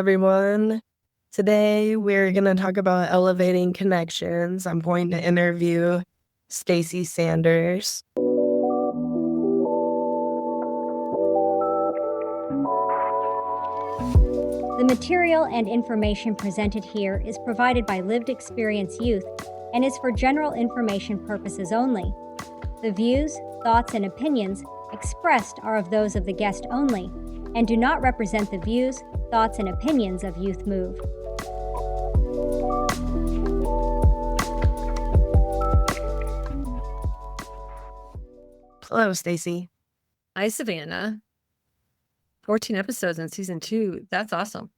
everyone. Today, we're going to talk about elevating connections. I'm going to interview Stacey Sanders. The material and information presented here is provided by Lived Experience Youth and is for general information purposes only. The views, thoughts, and opinions expressed are of those of the guest only and do not represent the views, thoughts, and opinions of Youth Move. Hello, Stacey. Hi, Savannah. 14 episodes in season 2. That's awesome.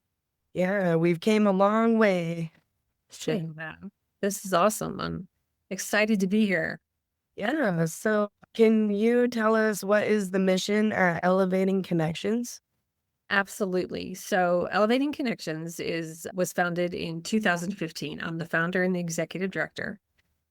Yeah, we've came a long way. This is awesome. I'm excited to be here. Yeah, so can you tell us what is the mission at Elevating Connections? Absolutely. So Elevating Connections was founded in 2015. I'm the founder and the executive director.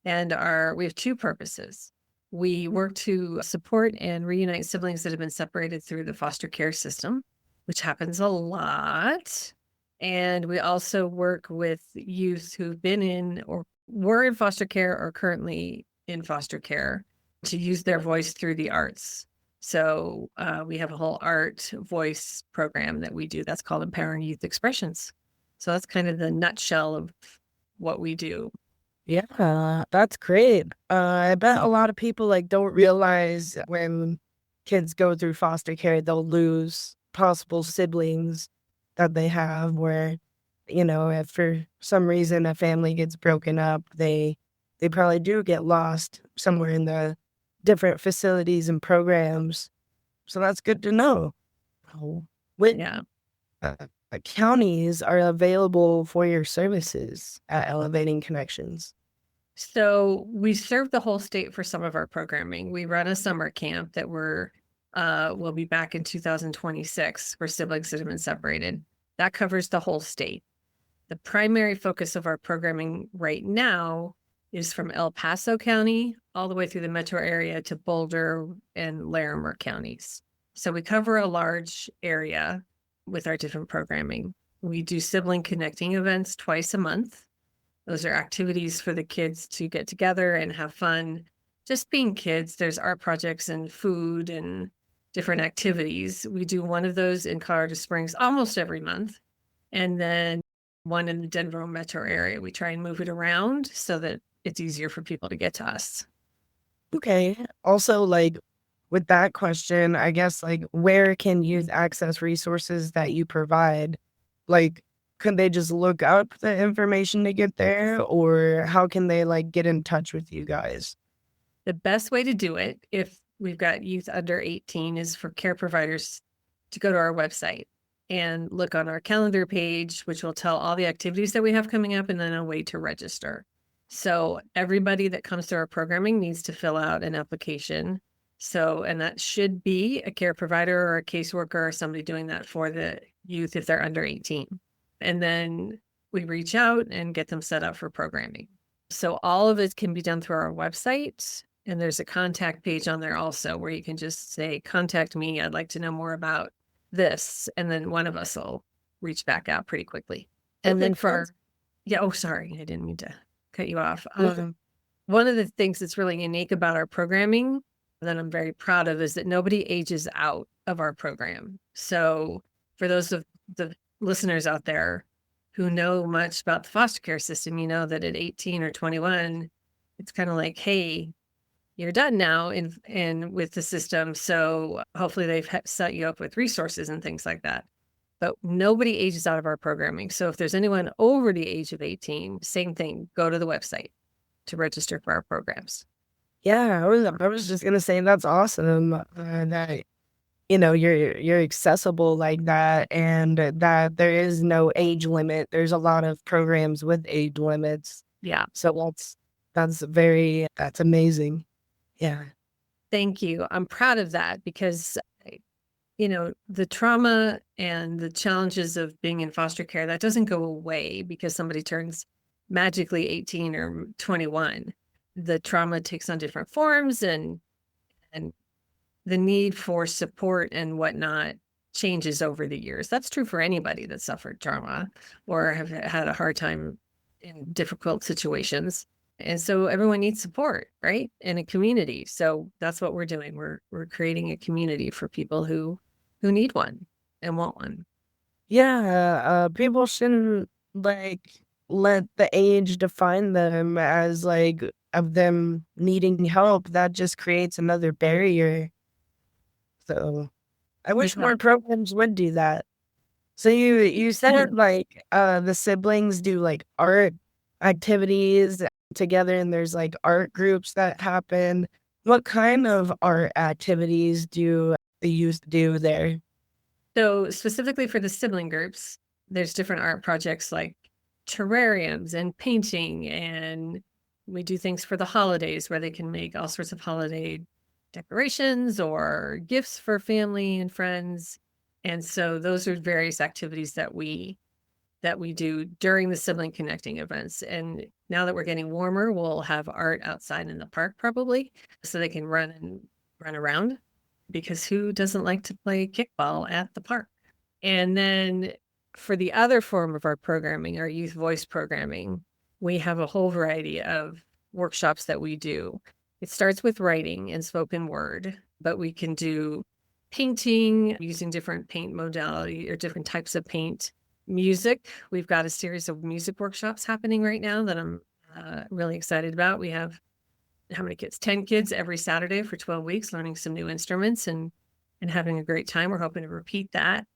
And we have two purposes. We work to support and reunite siblings that have been separated through the foster care system, which happens a lot. And we also work with youth who've been in or were in foster care or currently in foster care to use their voice through the arts. So we have a whole art voice program that we do. That's called Empowering Youth Expressions. So that's kind of the nutshell of what we do. Yeah, that's great. I bet a lot of people don't realize when kids go through foster care, they'll lose possible siblings that they have where, if for some reason a family gets broken up, they probably do get lost somewhere in the different facilities and programs. So that's good to know. What counties are available for your services at Elevating Connections? So we serve the whole state for some of our programming. We run a summer camp that we'll be back in 2026 for siblings that have been separated. That covers the whole state. The primary focus of our programming right now is from El Paso County all the way through the metro area to Boulder and Larimer counties. So we cover a large area with our different programming. We do sibling connecting events twice a month. Those are activities for the kids to get together and have fun. Just being kids, there's art projects and food and different activities. We do one of those in Colorado Springs almost every month. And then one in the Denver metro area. We try and move it around so that it's easier for people to get to us. Okay. Also, with that question, I guess, where can youth access resources that you provide? Could they just look up the information to get there, or how can they, get in touch with you guys? The best way to do it, if we've got youth under 18, is for care providers to go to our website and look on our calendar page, which will tell all the activities that we have coming up and then a way to register. So everybody that comes to our programming needs to fill out an application. And that should be a care provider or a caseworker or somebody doing that for the youth if they're under 18. And then we reach out and get them set up for programming. So all of it can be done through our website. And there's a contact page on there also where you can just say, contact me. I'd like to know more about this. And then one of us will reach back out pretty quickly. And then sorry, I didn't mean to cut you off. One of the things that's really unique about our programming that I'm very proud of is that nobody ages out of our program. So for those of the listeners out there who know much about the foster care system, you know that at 18 or 21, it's kind of like, hey, you're done now in with the system. So hopefully they've set you up with resources and things like that. But nobody ages out of our programming. So if there's anyone over the age of 18, same thing, go to the website to register for our programs. Yeah, I was just gonna say that's awesome that you're accessible like that, and that there is no age limit. There's a lot of programs with age limits. Yeah. So that's amazing. Yeah. Thank you. I'm proud of that because the trauma and the challenges of being in foster care, that doesn't go away because somebody turns magically 18 or 21. The trauma takes on different forms and the need for support and whatnot changes over the years. That's true for anybody that suffered trauma or have had a hard time in difficult situations. And so everyone needs support, right? And a community. So that's what we're doing. We're creating a community for people who need one and want one. Yeah, people shouldn't like let the age define them as like of them needing help. That just creates another barrier. So I wish Yeah. more programs would do that. So you said like the siblings do like art activities together and there's like art groups that happen. What kind of art activities do the youth do there? So specifically for the sibling groups, there's different art projects like terrariums and painting, and we do things for the holidays where they can make all sorts of holiday decorations or gifts for family and friends. And so those are various activities that we do during the sibling connecting events. And now that we're getting warmer, we'll have art outside in the park probably so they can run around, because who doesn't like to play kickball at the park? And then for the other form of our programming, our youth voice programming, we have a whole variety of workshops that we do. It starts with writing and spoken word, but we can do painting using different paint modality or different types of paint. Music, we've got a series of music workshops happening right now that I'm really excited about. We have how many kids? 10 kids every Saturday for 12 weeks learning some new instruments and having a great time. We're hoping to repeat that.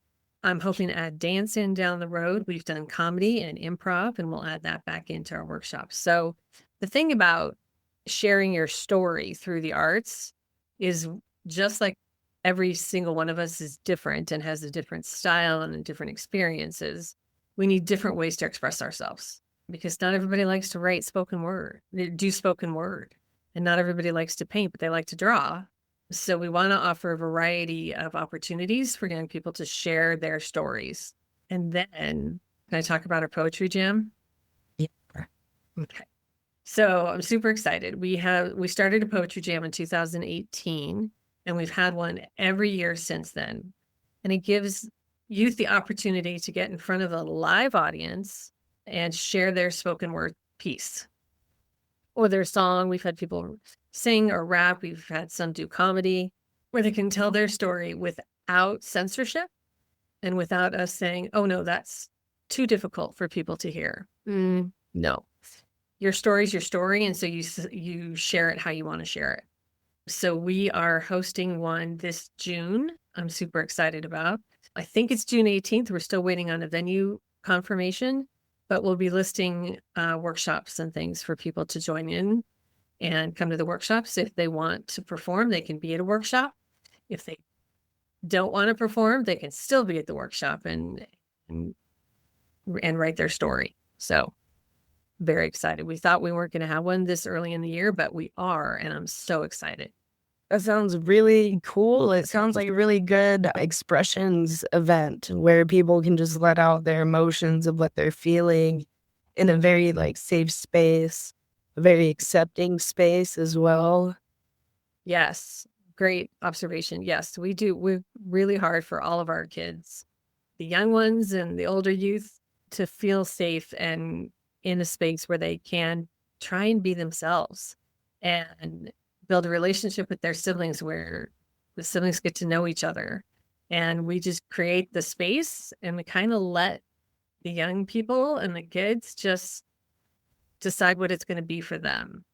I'm hoping to add dance in down the road. We've done comedy and improv, and we'll add that back into our workshops. So the thing about sharing your story through the arts is just like every single one of us is different and has a different style and different experiences. We need different ways to express ourselves because not everybody likes to write spoken word, do spoken word. And not everybody likes to paint, but they like to draw. So we want to offer a variety of opportunities for young people to share their stories. And then, can I talk about our poetry jam? Yeah. Okay. So I'm super excited. We started a poetry jam in 2018, and we've had one every year since then. And it gives youth the opportunity to get in front of a live audience and share their spoken word piece or their song. We've had people sing or rap. We've had some do comedy where they can tell their story without censorship and without us saying, oh, no, that's too difficult for people to hear. No. Your story is your story. And so you share it how you want to share it. So we are hosting one this June. I'm super excited about. I think it's June 18th. We're still waiting on a venue confirmation, but we'll be listing workshops and things for people to join in and come to the workshops. If they want to perform, they can be at a workshop. If they don't want to perform, they can still be at the workshop and write their story. So very excited. We thought we weren't going to have one this early in the year, but we are, and I'm so excited. That sounds really cool. It sounds like a really good expressions event where people can just let out their emotions of what they're feeling in a very like safe space, a very accepting space as well. Yes. Great observation. Yes, we do. We're really hard for all of our kids, the young ones and the older youth, to feel safe and in a space where they can try and be themselves and build a relationship with their siblings where the siblings get to know each other. And we just create the space and we kind of let the young people and the kids just decide what it's going to be for them.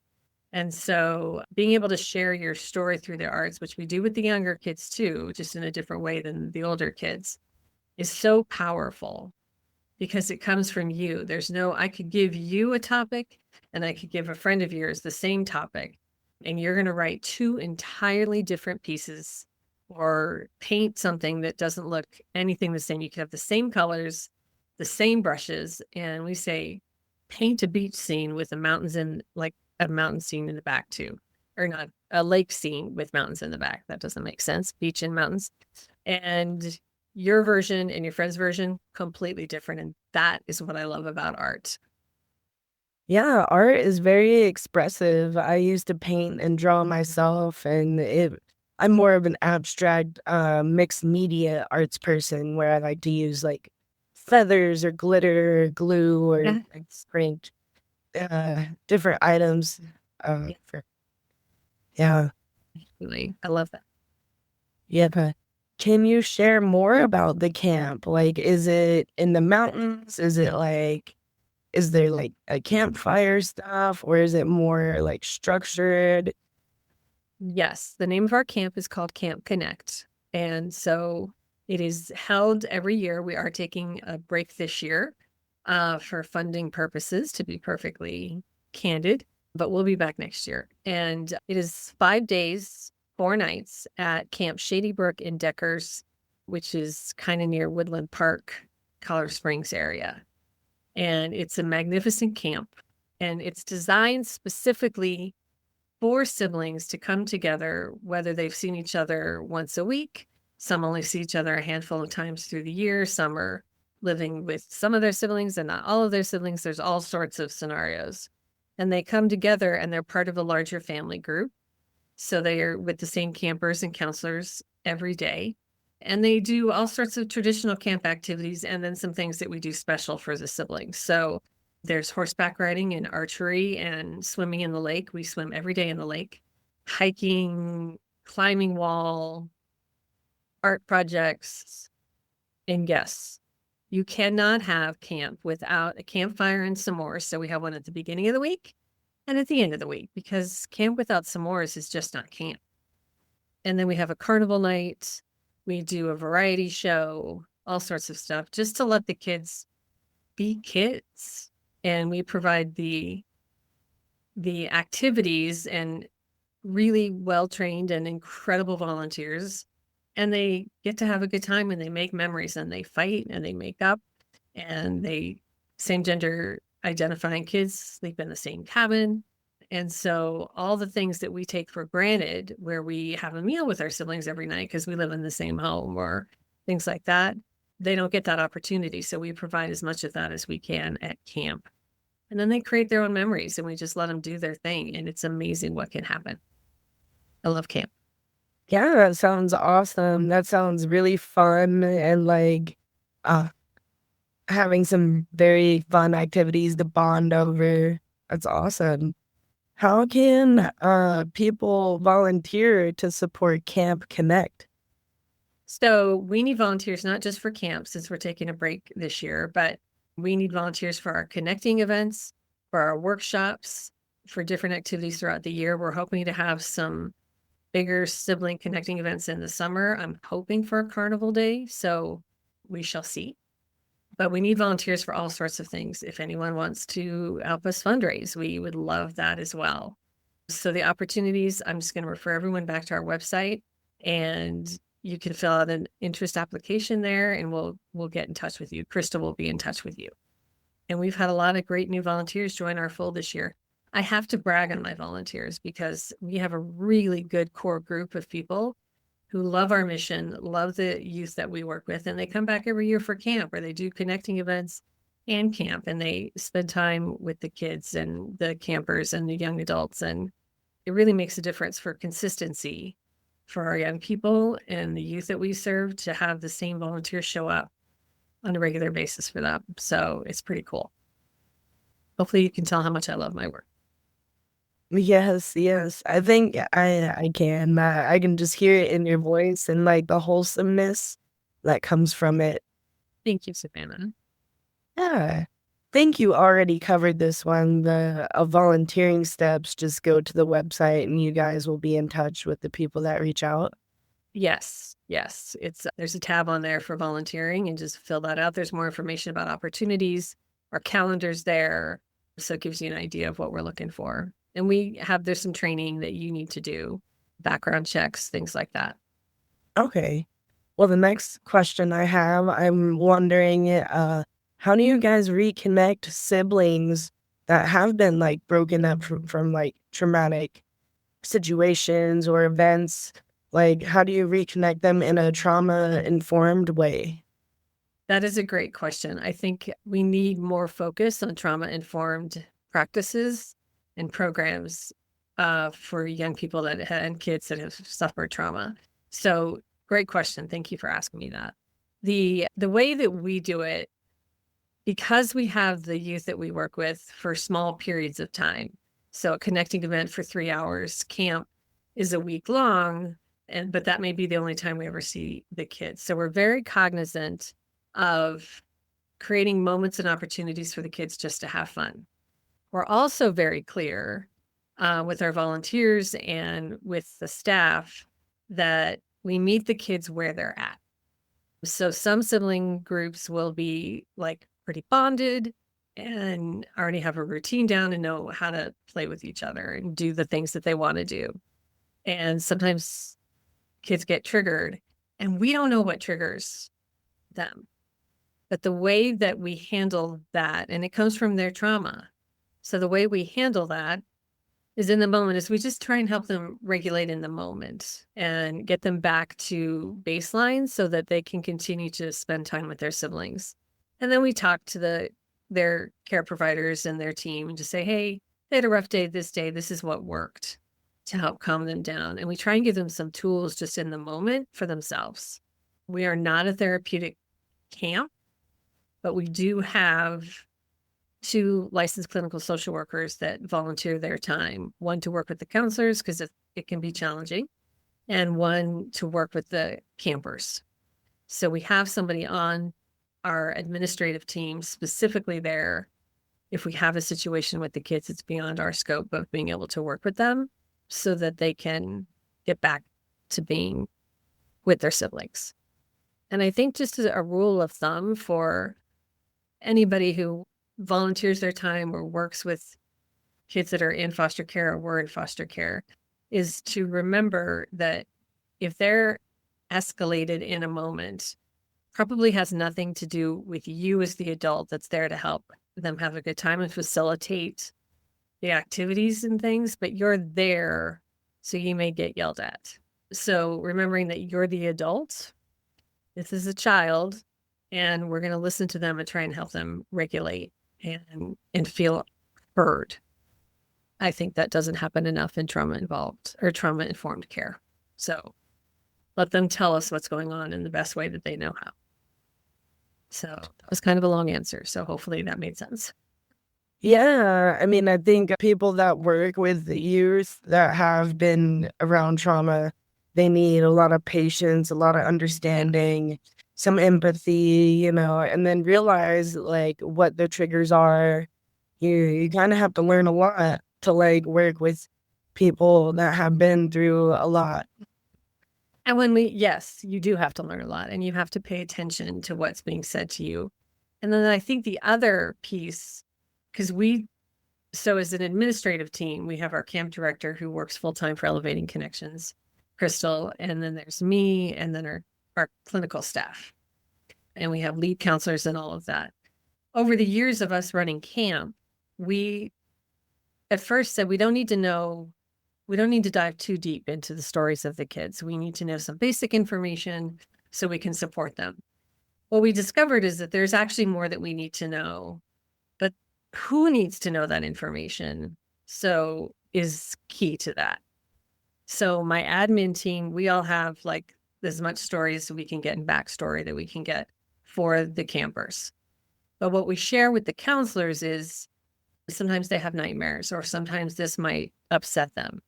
And so being able to share your story through their arts, which we do with the younger kids too, just in a different way than the older kids, is so powerful because it comes from you. I could give you a topic and I could give a friend of yours the same topic, and you're going to write two entirely different pieces or paint something that doesn't look anything the same. You could have the same colors, the same brushes, and we say, paint a beach scene with the mountains and like a mountain scene in the back too, or not a lake scene with mountains in the back. That doesn't make sense. Beach and mountains. And your version and your friend's version, completely different. And that is what I love about art. Yeah, art is very expressive. I used to paint and draw myself, and I'm more of an abstract, mixed media arts person where I like to use like feathers or glitter or glue or Yeah. like print different items. Yeah, For, yeah. really. I love that. Yeah. But can you share more about the camp? Like, is it in the mountains? Is there like a campfire stuff or is it more like structured? Yes, the name of our camp is called Camp Connect. And so it is held every year. We are taking a break this year for funding purposes, to be perfectly candid, but we'll be back next year. And it is 5 days, 4 nights at Camp Shady Brook in Deckers, which is kind of near Woodland Park, Colorado Springs area. And it's a magnificent camp. And it's designed specifically for siblings to come together, whether they've seen each other once a week, some only see each other a handful of times through the year, some are living with some of their siblings and not all of their siblings. There's all sorts of scenarios. And they come together and they're part of a larger family group. So they are with the same campers and counselors every day. And they do all sorts of traditional camp activities and then some things that we do special for the siblings. So there's horseback riding and archery and swimming in the lake. We swim every day in the lake, hiking, climbing wall, art projects, and yes, you cannot have camp without a campfire and s'mores. So we have one at the beginning of the week and at the end of the week because camp without s'mores is just not camp. And then we have a carnival night. We do a variety show, all sorts of stuff just to let the kids be kids. And we provide the activities and really well-trained and incredible volunteers. And they get to have a good time and they make memories and they fight and they make up and they same gender identifying kids sleep in the same cabin. And so all the things that we take for granted, where we have a meal with our siblings every night because we live in the same home or things like that, they don't get that opportunity. So we provide as much of that as we can at camp. And then they create their own memories and we just let them do their thing. And it's amazing what can happen. I love camp. Yeah, that sounds awesome. That sounds really fun and like uh having some very fun activities to bond over. That's awesome. How can people volunteer to support Camp Connect? So we need volunteers, not just for camp, since we're taking a break this year, but we need volunteers for our connecting events, for our workshops, for different activities throughout the year. We're hoping to have some bigger sibling connecting events in the summer. I'm hoping for a carnival day, so we shall see. But we need volunteers for all sorts of things. If anyone wants to help us fundraise, we would love that as well. So the opportunities, I'm just going to refer everyone back to our website and you can fill out an interest application there and we'll get in touch with you. Krista will be in touch with you. And we've had a lot of great new volunteers join our fold this year. I have to brag on my volunteers because we have a really good core group of people who love our mission, love the youth that we work with, and they come back every year for camp or they do connecting events and camp and they spend time with the kids and the campers and the young adults. And it really makes a difference for consistency for our young people and the youth that we serve to have the same volunteers show up on a regular basis for them. So it's pretty cool. Hopefully you can tell how much I love my work. Yes, yes. I think I can. I can just hear it in your voice and like the wholesomeness that comes from it. Thank you, Savannah. Yeah. Think you already covered this one. The volunteering steps, just go to the website and you guys will be in touch with the people that reach out. Yes, yes. There's a tab on there for volunteering and just fill that out. There's more information about opportunities. Our calendar's there. So it gives you an idea of what we're looking for. And there's some training that you need to do, background checks, things like that. Okay. Well, the next question I have, I'm wondering, how do you guys reconnect siblings that have been like broken up from like traumatic situations or events? Like, how do you reconnect them in a trauma-informed way? That is a great question. I think we need more focus on trauma-informed practices and programs for young people and kids that have suffered trauma. So great question. Thank you for asking me that. The way that we do it, because we have the youth that we work with for small periods of time. So a connecting event for 3 hours, camp is a week long, but that may be the only time we ever see the kids. So we're very cognizant of creating moments and opportunities for the kids just to have fun. We're also very clear with our volunteers and with the staff that we meet the kids where they're at. So some sibling groups will be like pretty bonded and already have a routine down and know how to play with each other and do the things that they want to do. And sometimes kids get triggered and we don't know what triggers them. But the way that we handle that, and it comes from their trauma. So the way we handle that is in the moment is we just try and help them regulate in the moment and get them back to baseline so that they can continue to spend time with their siblings. And then we talk to their care providers and their team and just say, hey, they had a rough day. This is what worked to help calm them down. And we try and give them some tools just in the moment for themselves. We are not a therapeutic camp, but we do have 2 licensed clinical social workers that volunteer their time, one to work with the counselors because it can be challenging, and one to work with the campers. So we have somebody on our administrative team specifically there. If we have a situation with the kids, it's beyond our scope of being able to work with them so that they can get back to being with their siblings. And I think just as a rule of thumb for anybody who volunteers their time or works with kids that are in foster care or were in foster care is to remember that if they're escalated in a moment, probably has nothing to do with you as the adult that's there to help them have a good time and facilitate the activities and things, but you're there, so you may get yelled at. So remembering that you're the adult, this is a child, and we're going to listen to them and try and help them regulate and feel heard. I think that doesn't happen enough in trauma-involved or trauma-informed care. So let them tell us what's going on in the best way that they know how. So that was kind of a long answer. So hopefully that made sense. Yeah, I mean, I think people that work with the youth that have been around trauma, they need a lot of patience, a lot of understanding, some empathy, and then realize like what the triggers are. You kind of have to learn a lot to like work with people that have been through a lot. And yes, you do have to learn a lot and you have to pay attention to what's being said to you. And then I think the other piece, because so as an administrative team, we have our camp director who works full-time for Elevating Connections, Crystal, and then there's me, and then our clinical staff. And we have lead counselors and all of that. Over the years of us running camp, we at first said we don't need to dive too deep into the stories of the kids. We need to know some basic information so we can support them. What we discovered is that there's actually more that we need to know, but who needs to know that information? So is key to that. So my admin team, we all have like as much stories we can get and backstory that we can get for the campers. But what we share with the counselors is sometimes they have nightmares or sometimes this might upset them.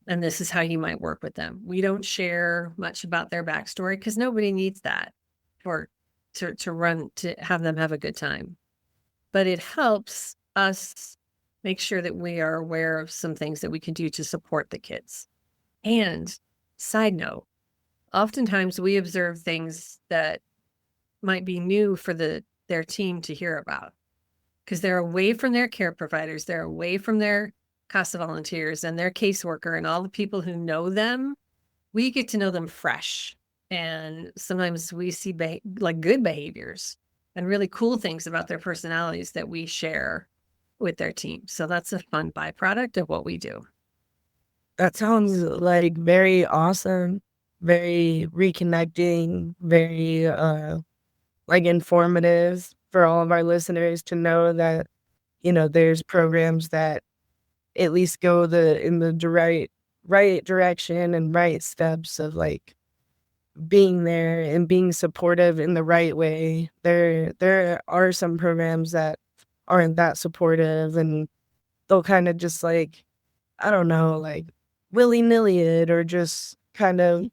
And this is how you might work with them. We don't share much about their backstory because nobody needs that to have them have a good time. But it helps us make sure that we are aware of some things that we can do to support the kids. And side note, oftentimes we observe things that might be new for their team to hear about because they're away from their care providers. They're away from their CASA volunteers and their caseworker and all the people who know them. We get to know them fresh. And sometimes we see like good behaviors and really cool things about their personalities that we share with their team. So that's a fun byproduct of what we do. That sounds like very awesome, very reconnecting, very like informative for all of our listeners to know that, there's programs that at least go in the right direction and right steps of like being there and being supportive in the right way. There are some programs that aren't that supportive, and they'll kind of just like, I don't know, like willy-nilly it, or just kind of,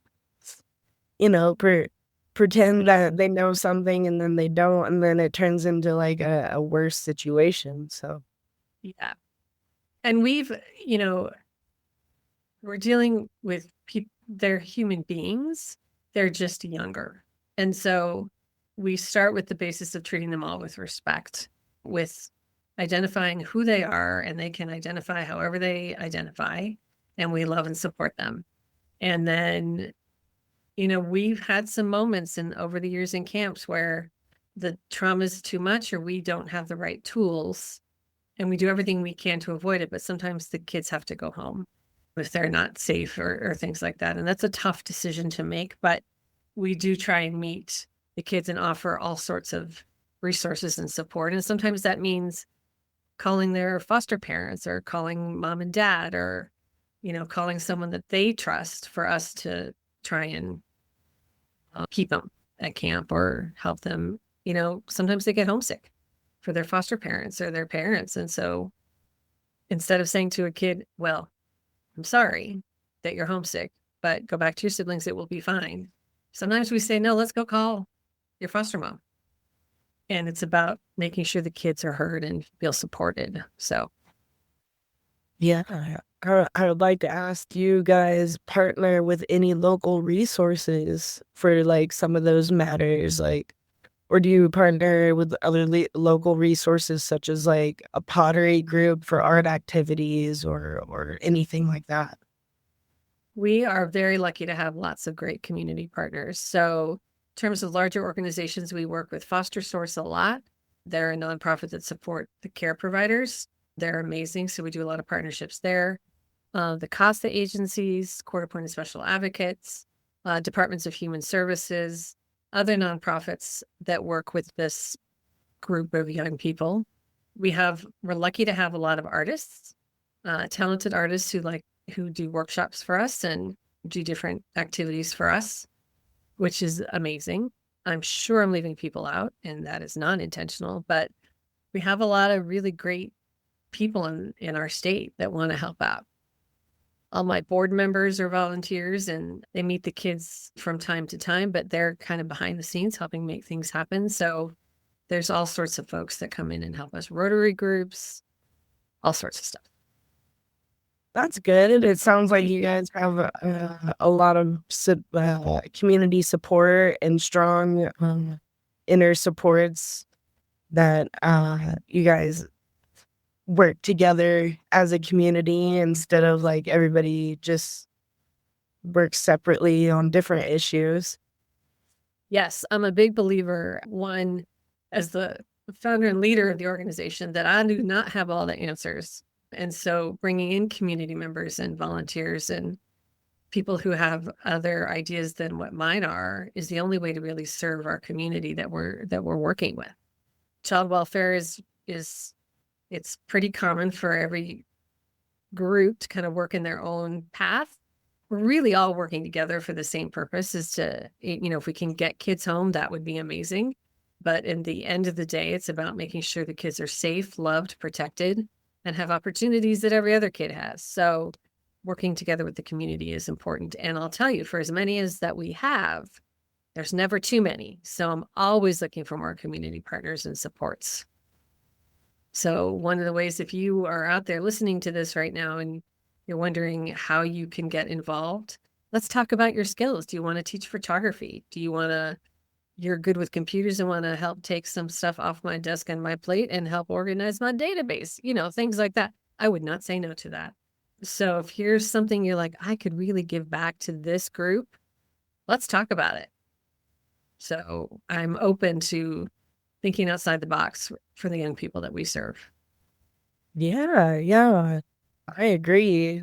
pretend that they know something and then they don't, and then it turns into like a worse situation. So Yeah. And we're dealing with people, they're human beings, they're just younger. And so we start with the basis of treating them all with respect, with identifying who they are, and they can identify however they identify, and we love and support them. And then, we've had some moments over the years in camps where the trauma is too much or we don't have the right tools, and we do everything we can to avoid it. But sometimes the kids have to go home if they're not safe or things like that. And that's a tough decision to make, but we do try and meet the kids and offer all sorts of resources and support. And sometimes that means calling their foster parents or calling mom and dad, or, calling someone that they trust for us to try and keep them at camp or help them. Sometimes they get homesick for their foster parents or their parents. And so instead of saying to a kid, well, I'm sorry that you're homesick, but go back to your siblings, it will be fine. Sometimes we say, no, let's go call your foster mom. And it's about making sure the kids are heard and feel supported. So, yeah, I would like to ask, do you guys partner with any local resources for like some of those matters, like, or do you partner with other local resources such as like a pottery group for art activities or anything like that? we are very lucky to have lots of great community partners. So, in terms of larger organizations, we work with Foster Source a lot. They're a nonprofit that support the care providers. They're amazing. So we do a lot of partnerships there. The CASA agencies, Court Appointed Special Advocates, Departments of Human Services, other nonprofits that work with this group of young people. We're lucky to have a lot of artists, talented artists who do workshops for us and do different activities for us, which is amazing. I'm sure I'm leaving people out, and that is not intentional, but we have a lot of really great people in our state that want to help out. All my board members are volunteers, and they meet the kids from time to time, but they're kind of behind the scenes helping make things happen. So there's all sorts of folks that come in and help us, Rotary groups, all sorts of stuff. That's good. It sounds like you guys have a lot of community support and strong inner supports that you guys work together as a community instead of like everybody just works separately on different issues. Yes, I'm a big believer, one, as the founder and leader of the organization, that I do not have all the answers. And so bringing in community members and volunteers and people who have other ideas than what mine are is the only way to really serve our community that we're working with. Child welfare is it's pretty common for every group to kind of work in their own path. We're really all working together for the same purpose, is to, if we can get kids home, that would be amazing. But in the end of the day, it's about making sure the kids are safe, loved, protected, and have opportunities that every other kid has. So working together with the community is important. And I'll tell you, for as many as that we have, there's never too many. So I'm always looking for more community partners and supports. So one of the ways, if you are out there listening to this right now and you're wondering how you can get involved, let's talk about your skills. Do you want to teach photography? You're good with computers and want to help take some stuff off my desk and my plate and help organize my database, things like that. I would not say no to that. So if here's something you're like, I could really give back to this group, let's talk about it. So I'm open to thinking outside the box for the young people that we serve. Yeah, I agree.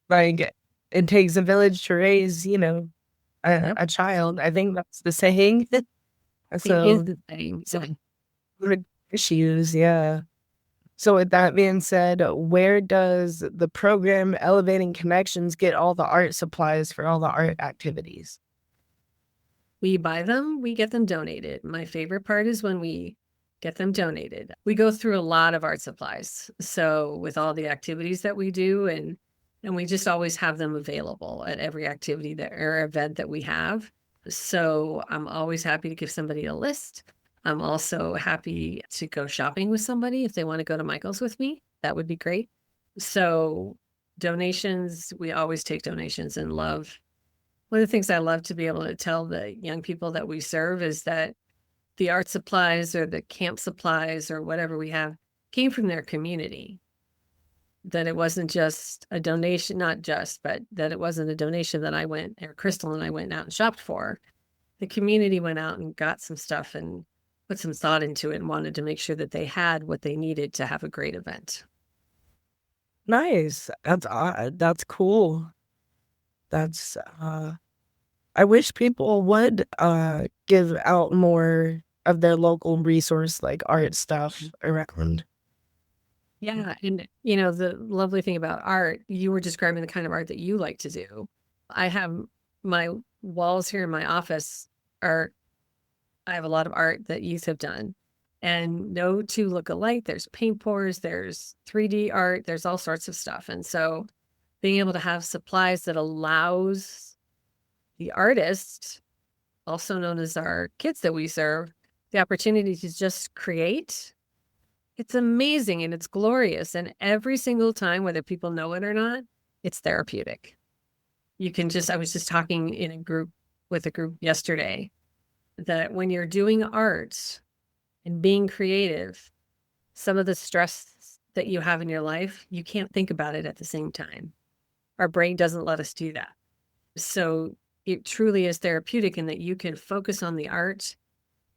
Like, it takes a village to raise, a child. I think that's the saying. It is So the same. So good issues, yeah. So with that being said, where does the program Elevating Connections get all the art supplies for all the art activities? We buy them, we get them donated. My favorite part is when we get them donated. We go through a lot of art supplies. So with all the activities that we do, and we just always have them available at every activity that or event that we have. So I'm always happy to give somebody a list. I'm also happy to go shopping with somebody if they want to go to Michael's with me. That would be great. So donations, we always take donations and love. One of the things I love to be able to tell the young people that we serve is that the art supplies or the camp supplies or whatever we have came from their community. That it wasn't just a donation, not just, but that it wasn't a donation that I went, or Crystal and I went out and shopped for. The community went out and got some stuff and put some thought into it and wanted to make sure that they had what they needed to have a great event. Nice. That's cool. That's I wish people would give out more of their local resource like art stuff around. Yeah. And, the lovely thing about art, you were describing the kind of art that you like to do. I have my walls here in my office I have a lot of art that youth have done, and no two look alike. There's paint pours, there's 3D art, there's all sorts of stuff. And so being able to have supplies that allows the artist, also known as our kids that we serve, the opportunity to just create. It's amazing and it's glorious. And every single time, whether people know it or not, it's therapeutic. I was just talking with a group yesterday that when you're doing art and being creative, some of the stress that you have in your life, you can't think about it at the same time. Our brain doesn't let us do that. So it truly is therapeutic in that you can focus on the art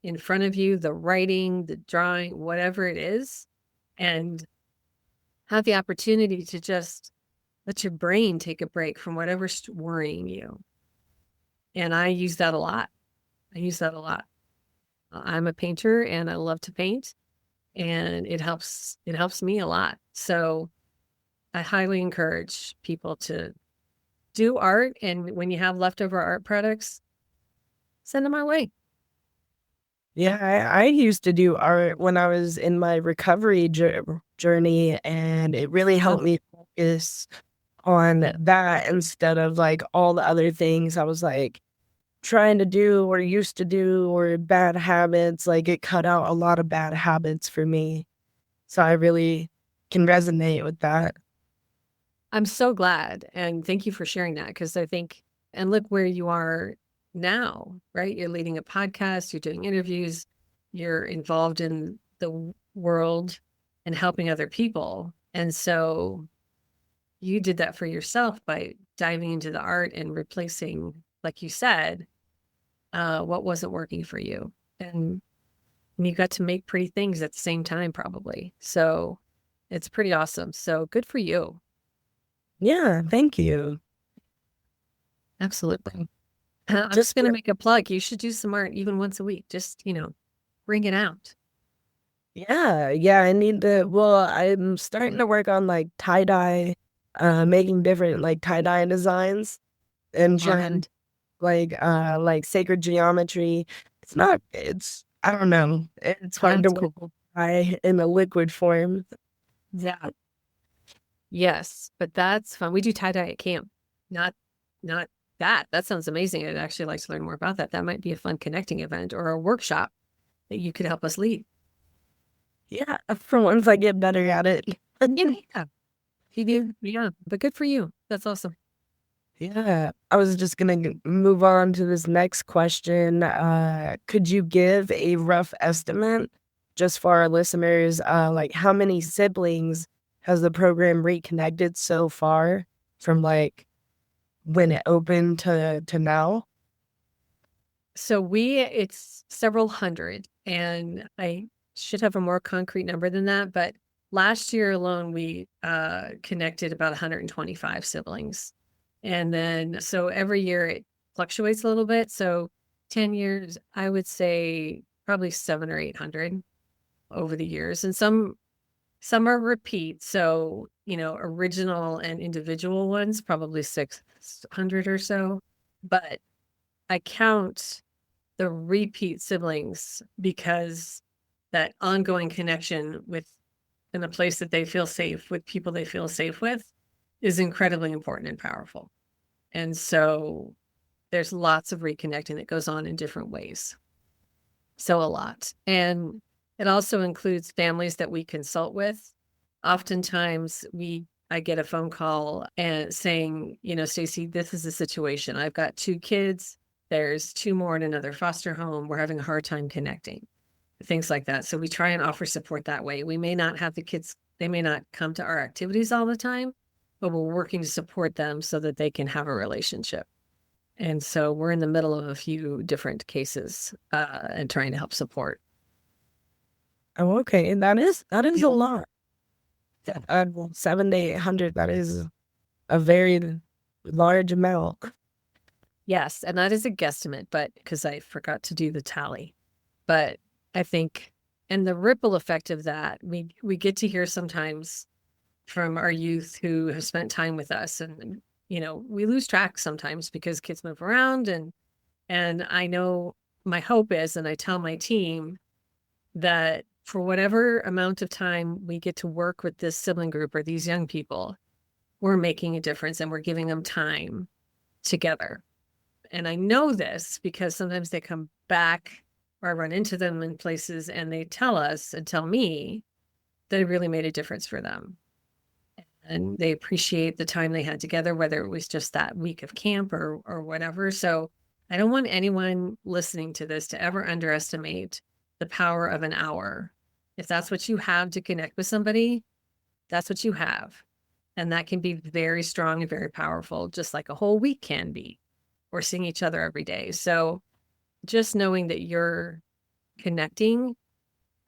in front of you, the writing, the drawing, whatever it is, and have the opportunity to just let your brain take a break from whatever's worrying you. And I use that a lot. I'm a painter and I love to paint, and it helps me a lot. So I highly encourage people to do art, and when you have leftover art products, send them our way. Yeah, I used to do art when I was in my recovery journey, and it really helped me focus on that instead of like all the other things I was like trying to do or used to do or bad habits. Like it cut out a lot of bad habits for me. So I really can resonate with that. I'm so glad. And thank you for sharing that, because I think, and look where you are now, right? You're leading a podcast, you're doing interviews, you're involved in the world and helping other people. And so you did that for yourself by diving into the art and replacing, like you said, what wasn't working for you. And you got to make pretty things at the same time, probably. So it's pretty awesome. So good for you. Yeah, thank you. Absolutely. I'm just going to make a plug. You should do some art even once a week. Just, bring it out. Yeah, I need to. Well, I'm starting to work on like tie-dye, making different like tie-dye designs and trying like sacred geometry. I don't know. It's hard to work with dye in a liquid form. Yeah. Yes, but that's fun. We do tie-dye at camp. Not that. That sounds amazing. I'd actually like to learn more about that. That might be a fun connecting event or a workshop that you could help us lead. Yeah, for once I get better at it. Yeah. You do. Yeah, but good for you. That's awesome. Yeah, I was just gonna move on to this next question. Could you give a rough estimate, just for our listeners, like how many siblings has the program reconnected so far from like when it opened to now? So it's several hundred, and I should have a more concrete number than that, but last year alone, we connected about 125 siblings. And then, so every year it fluctuates a little bit. So 10 years, I would say probably 700 or 800 over the years. And some Some are repeat. So, original and individual ones, probably 600 or so. But I count the repeat siblings because that ongoing connection in a place that they feel safe with people they feel safe with is incredibly important and powerful. And so there's lots of reconnecting that goes on in different ways. So a lot. And it also includes families that we consult with. Oftentimes I get a phone call and saying, Stacey, this is the situation. I've got 2 kids. There's 2 more in another foster home. We're having a hard time connecting, things like that. So we try and offer support that way. We may not have the kids, they may not come to our activities all the time, but we're working to support them so that they can have a relationship. And so we're in the middle of a few different cases and trying to help support. Oh, okay. And that is a lot. 7 to 800, that is a very large amount. Yes, and that is a guesstimate, but because I forgot to do the tally. But I think, and the ripple effect of that, we get to hear sometimes from our youth who have spent time with us, and we lose track sometimes because kids move around, and I know my hope is, and I tell my team that for whatever amount of time we get to work with this sibling group or these young people, we're making a difference and we're giving them time together. And I know this because sometimes they come back or I run into them in places and they tell us and tell me that it really made a difference for them. And they appreciate the time they had together, whether it was just that week of camp or whatever. So I don't want anyone listening to this to ever underestimate the power of an hour. If that's what you have to connect with somebody, that's what you have. And that can be very strong and very powerful, just like a whole week can be, or seeing each other every day. So just knowing that you're connecting,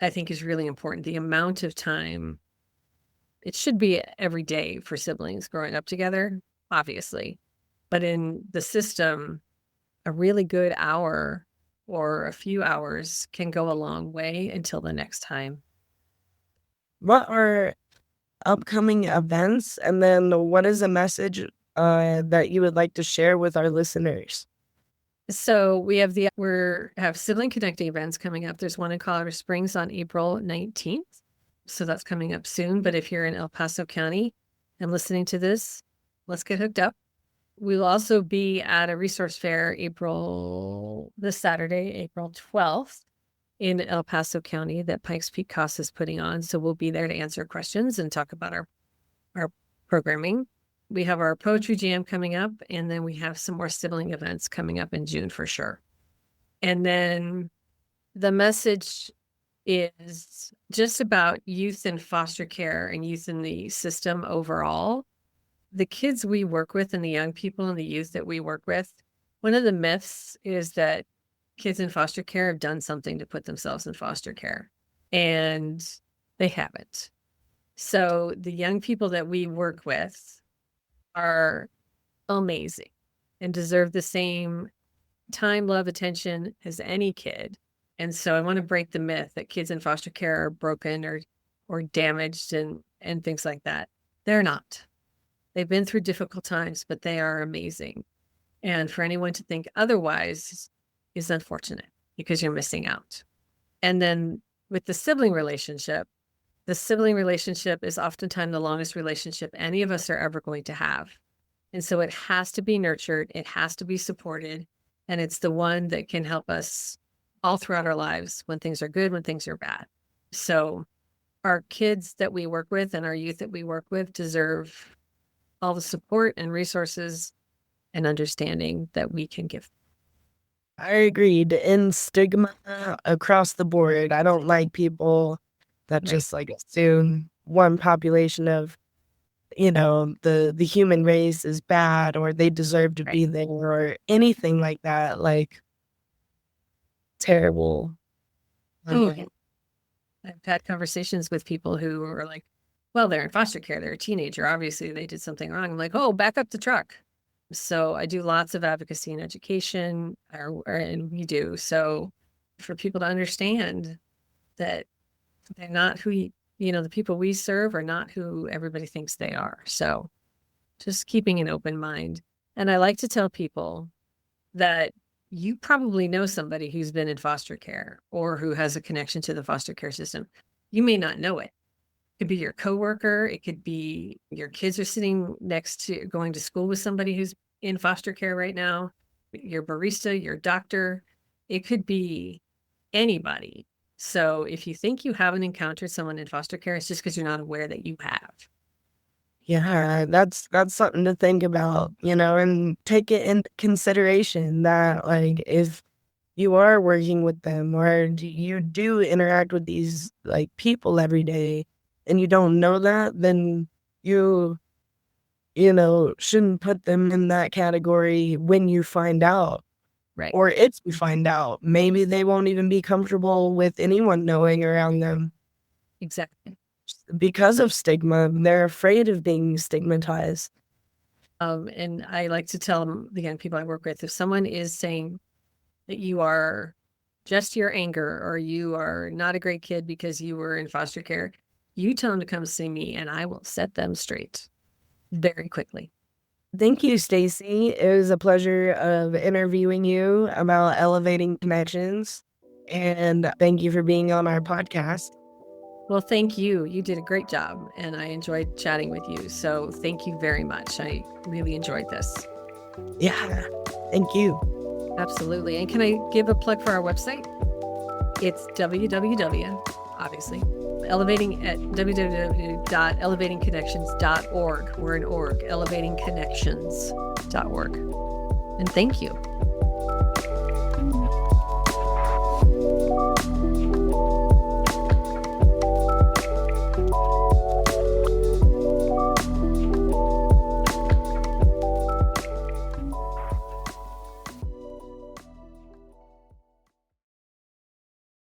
I think is really important. The amount of time, it should be every day for siblings growing up together, obviously. But in the system, a really good hour or a few hours can go a long way until the next time. What are upcoming events? And then what is a message that you would like to share with our listeners? So we have have sibling connecting events coming up. There's one in Colorado Springs on April 19th. So that's coming up soon. But if you're in El Paso County and listening to this, let's get hooked up. We'll also be at a resource fair this Saturday, April 12th in El Paso County that Pikes Peak Cost is putting on. So we'll be there to answer questions and talk about our programming. We have our poetry jam coming up, and then we have some more sibling events coming up in June for sure. And then the message is just about youth in foster care and youth in the system overall. The kids we work with and the young people and the youth that we work with, one of the myths is that kids in foster care have done something to put themselves in foster care, and they haven't. So the young people that we work with are amazing and deserve the same time, love, attention as any kid. And so I want to break the myth that kids in foster care are broken or damaged and things like that. They're not. They've been through difficult times, but they are amazing. And for anyone to think otherwise is unfortunate because you're missing out. And then with the sibling relationship is oftentimes the longest relationship any of us are ever going to have. And so it has to be nurtured. It has to be supported. And it's the one that can help us all throughout our lives when things are good, when things are bad. So our kids that we work with and our youth that we work with deserve all the support and resources and understanding that we can give. I agreed. In stigma across the board, I don't like people that just assume one population of, the human race is bad or they deserve to be there or anything like that. Like, terrible. I've had conversations with people who are like, well, they're in foster care. They're a teenager. Obviously, they did something wrong. I'm like, oh, back up the truck. So I do lots of advocacy and education, and we do. So for people to understand that they're not who the people we serve are not who everybody thinks they are. So just keeping an open mind. And I like to tell people that you probably know somebody who's been in foster care or who has a connection to the foster care system. You may not know it. It could be your coworker. It could be your kids are sitting next to going to school with somebody who's in foster care right now, your barista, your doctor. It could be anybody. So if you think you haven't encountered someone in foster care, it's just because you're not aware that you have. Yeah, that's something to think about, and take it into consideration that, like, if you are working with them or you do interact with these, like, people every day and you don't know that, then shouldn't put them in that category when you find out. Right. Or if you find out, maybe they won't even be comfortable with anyone knowing around them. Exactly. Because of stigma, they're afraid of being stigmatized. And I like to tell them, the young people I work with, if someone is saying that you are just your anger or you are not a great kid because you were in foster care, you tell them to come see me and I will set them straight very quickly. Thank you, Stacey. It was a pleasure of interviewing you about elevating connections. And thank you for being on our podcast. Well, thank you. You did a great job and I enjoyed chatting with you. So thank you very much. I really enjoyed this. Yeah, thank you. Absolutely. And can I give a plug for our website? It's obviously, elevating at www.elevatingconnections.org. We're an org, elevatingconnections.org. And thank you.